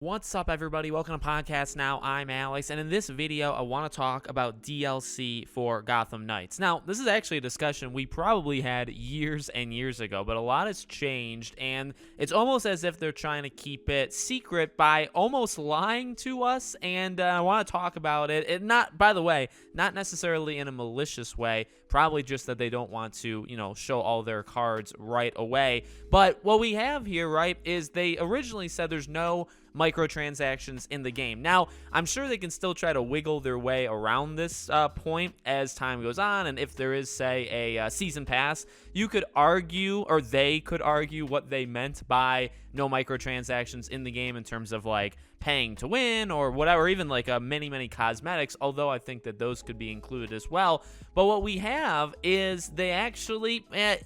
What's up, everybody? Welcome to Podcast Now. I'm Alex, and in this video, I want to talk about DLC for Gotham Knights. Now, this is actually a discussion we probably had years and years ago, but a lot has changed, and it's almost as if they're trying to keep it secret by almost lying to us, and I want to talk about it. And not, by the way, not necessarily in a malicious way, probably just that they don't want to, show all their cards right away. But what we have here, right, is they originally said there's no microtransactions in the game. Now, I'm sure they can still try to wiggle their way around this point as time goes on, and if there is, say, a season pass, you could argue, or they could argue, what they meant by no microtransactions in the game in terms of, like, paying to win or whatever, even like many cosmetics, although I think that those could be included as well. But what we have is they actually, and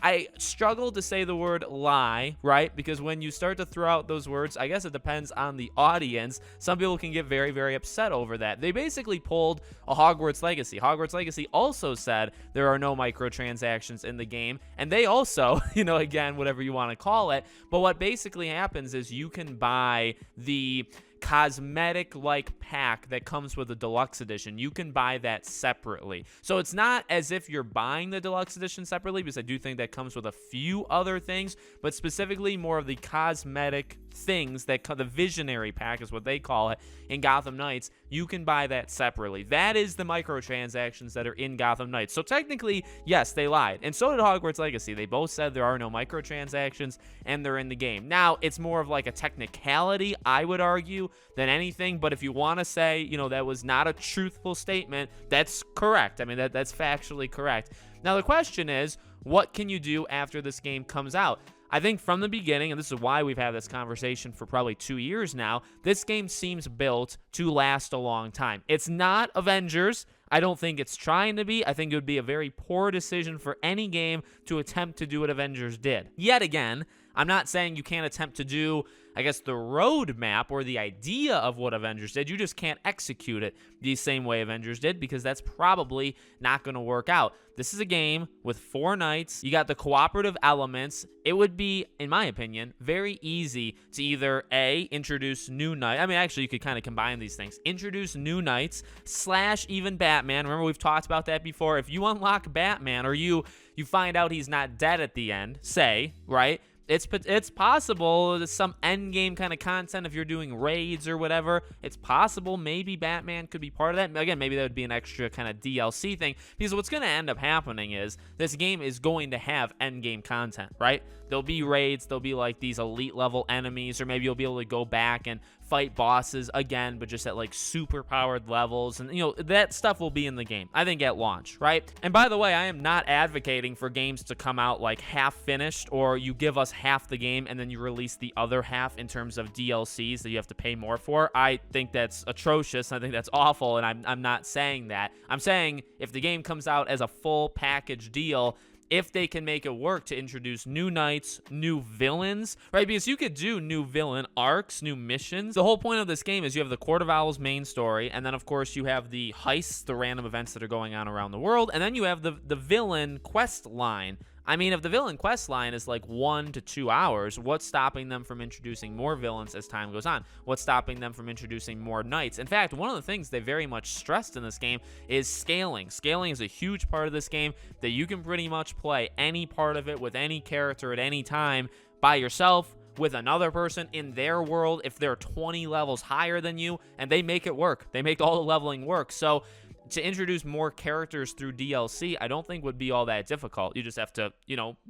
I struggle to say the word lie, right? Because when you start to throw out those words, I guess it depends on the audience. Some people can get very upset over that. They basically pulled a Hogwarts Legacy. Hogwarts Legacy also said there are no microtransactions in the game. And they also, again, whatever you want to call it. But what basically happens is you can buy the cosmetic-like pack that comes with the deluxe edition. You can buy that separately. So it's not as if you're buying the deluxe edition separately, because I do think that comes with a few other things, but specifically more of the cosmetic things that the visionary pack is what they call it in Gotham Knights. You can buy that separately. That is the microtransactions that are in Gotham Knights. So technically, yes, they lied. And so did Hogwarts Legacy. They both said there are no microtransactions and they're in the game. Now, it's more of like a technicality, I would argue, than anything. But if you want to say, that was not a truthful statement, that's correct. I mean, that's factually correct. Now, the question is, what can you do after this game comes out? I think from the beginning, and this is why we've had this conversation for probably 2 years now, this game seems built to last a long time. It's not Avengers. I don't think it's trying to be. I think it would be a very poor decision for any game to attempt to do what Avengers did. Yet again, I'm not saying you can't attempt to do, I guess, the roadmap or the idea of what Avengers did. You just can't execute it the same way Avengers did, because that's probably not going to work out. This is a game with 4 knights. You got the cooperative elements. It would be, in my opinion, very easy to either A, introduce new knights. I mean, actually, you could kind of combine these things. Introduce new knights / even Batman. Remember, we've talked about that before. If you unlock Batman, or you find out he's not dead at the end, say, right? It's possible some endgame kind of content, if you're doing raids or whatever, it's possible maybe Batman could be part of that. Again, maybe that would be an extra kind of DLC thing, because what's going to end up happening is this game is going to have endgame content, right? There'll be raids, there'll be like these elite level enemies, or maybe you'll be able to go back and fight bosses again, but just at like super powered levels, and that stuff will be in the game, I think, at launch, right? And by the way, I am not advocating for games to come out like half finished, or you give us half the game and then you release the other half in terms of DLCs that you have to pay more for. I think that's atrocious. I think that's awful, and I'm not saying that. I'm saying if the game comes out as a full package deal, if they can make it work to introduce new knights, new villains, right? Because you could do new villain arcs, new missions. The whole point of this game is you have the Court of Owls main story, and then, of course, you have the heists, the random events that are going on around the world, and then you have the villain quest line. I mean, if the villain quest line is like 1 to 2 hours, what's stopping them from introducing more villains as time goes on? What's stopping them from introducing more knights? In fact, one of the things they very much stressed in this game is scaling. Scaling is a huge part of this game, that you can pretty much play any part of it with any character at any time by yourself, with another person in their world, if they're 20 levels higher than you, and they make it work. They make all the leveling work. So to introduce more characters through DLC, I don't think would be all that difficult. You just have to,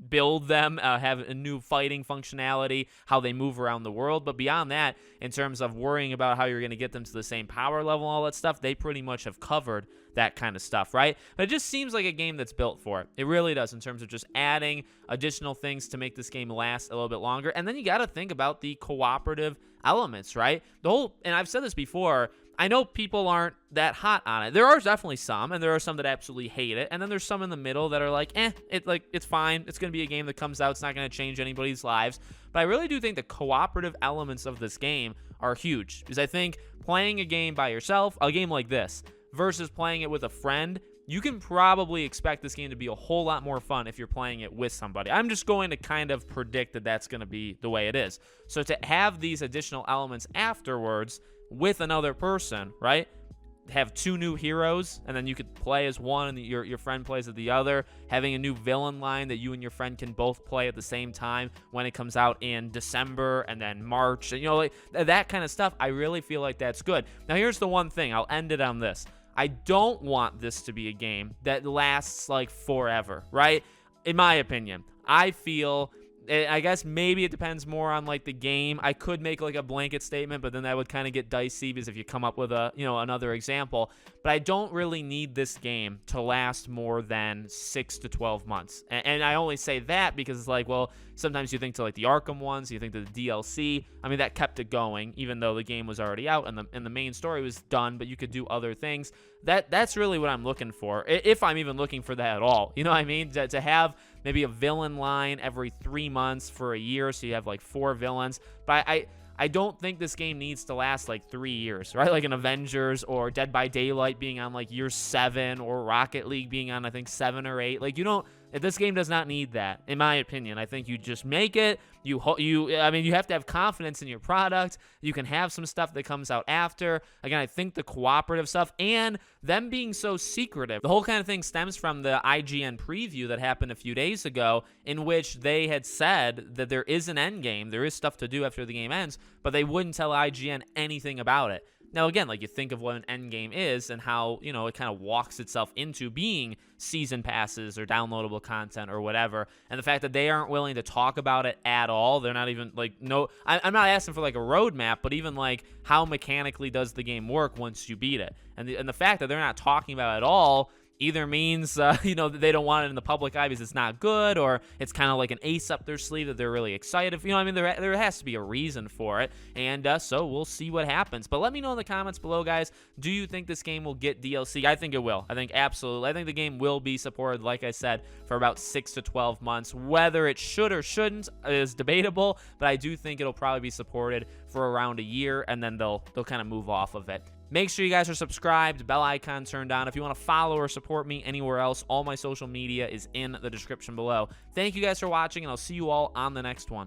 build them, have a new fighting functionality, how they move around the world. But beyond that, in terms of worrying about how you're going to get them to the same power level, all that stuff, they pretty much have covered that kind of stuff, right? But it just seems like a game that's built for it. It really does, in terms of just adding additional things to make this game last a little bit longer. And then you got to think about the cooperative elements, right? And I've said this before, I know people aren't that hot on it. There are definitely some, and there are some that absolutely hate it. And then there's some in the middle that are like, it's fine. It's going to be a game that comes out. It's not going to change anybody's lives. But I really do think the cooperative elements of this game are huge, because I think playing a game by yourself, a game like this, versus playing it with a friend, you can probably expect this game to be a whole lot more fun if you're playing it with somebody. I'm just going to kind of predict that that's going to be the way it is. So to have these additional elements afterwards with another person, right? Have 2 new heroes, and then you could play as one and your friend plays as the other, having a new villain line that you and your friend can both play at the same time when it comes out in December and then March, and like that kind of stuff. I really feel like that's good. Now here's the one thing, I'll end it on this. I don't want this to be a game that lasts like forever, right? In my opinion, I feel, I guess maybe it depends more on like the game. I could make like a blanket statement, but then that would kind of get dicey because if you come up with a, another example, but I don't really need this game to last more than 6 to 12 months. And I only say that because it's like, well, sometimes you think to like the Arkham ones, you think to the DLC. I mean, that kept it going, even though the game was already out and the main story was done, but you could do other things. That's really what I'm looking for, if I'm even looking for that at all. You know what I mean? To have maybe a villain line every 3 months for a year, so you have like 4 villains. But I don't think this game needs to last like 3 years, right? Like an Avengers or Dead by Daylight being on like year 7, or Rocket League being on I think 7 or 8. Like this game does not need that, in my opinion. I think you just make it. I mean, you have to have confidence in your product. You can have some stuff that comes out after. Again, I think the cooperative stuff and them being so secretive, the whole kind of thing stems from the IGN preview that happened a few days ago, in which they had said that there is an end game, there is stuff to do after the game ends, but they wouldn't tell IGN anything about it. Now, again, like you think of what an end game is and how, it kind of walks itself into being season passes or downloadable content or whatever. And the fact that they aren't willing to talk about it at all, they're not even like, I'm not asking for like a roadmap, but even like how mechanically does the game work once you beat it. And the fact that they're not talking about it at all either means, that they don't want it in the public eye because it's not good, or it's kind of like an ace up their sleeve that they're really excited. You know what I mean? There has to be a reason for it, and so we'll see what happens. But let me know in the comments below, guys. Do you think this game will get DLC? I think it will. I think absolutely. I think the game will be supported, like I said, for about 6 to 12 months. Whether it should or shouldn't is debatable, but I do think it'll probably be supported for around a year, and then they'll kind of move off of it. Make sure you guys are subscribed, bell icon turned on. If you want to follow or support me anywhere else, all my social media is in the description below. Thank you guys for watching, and I'll see you all on the next one.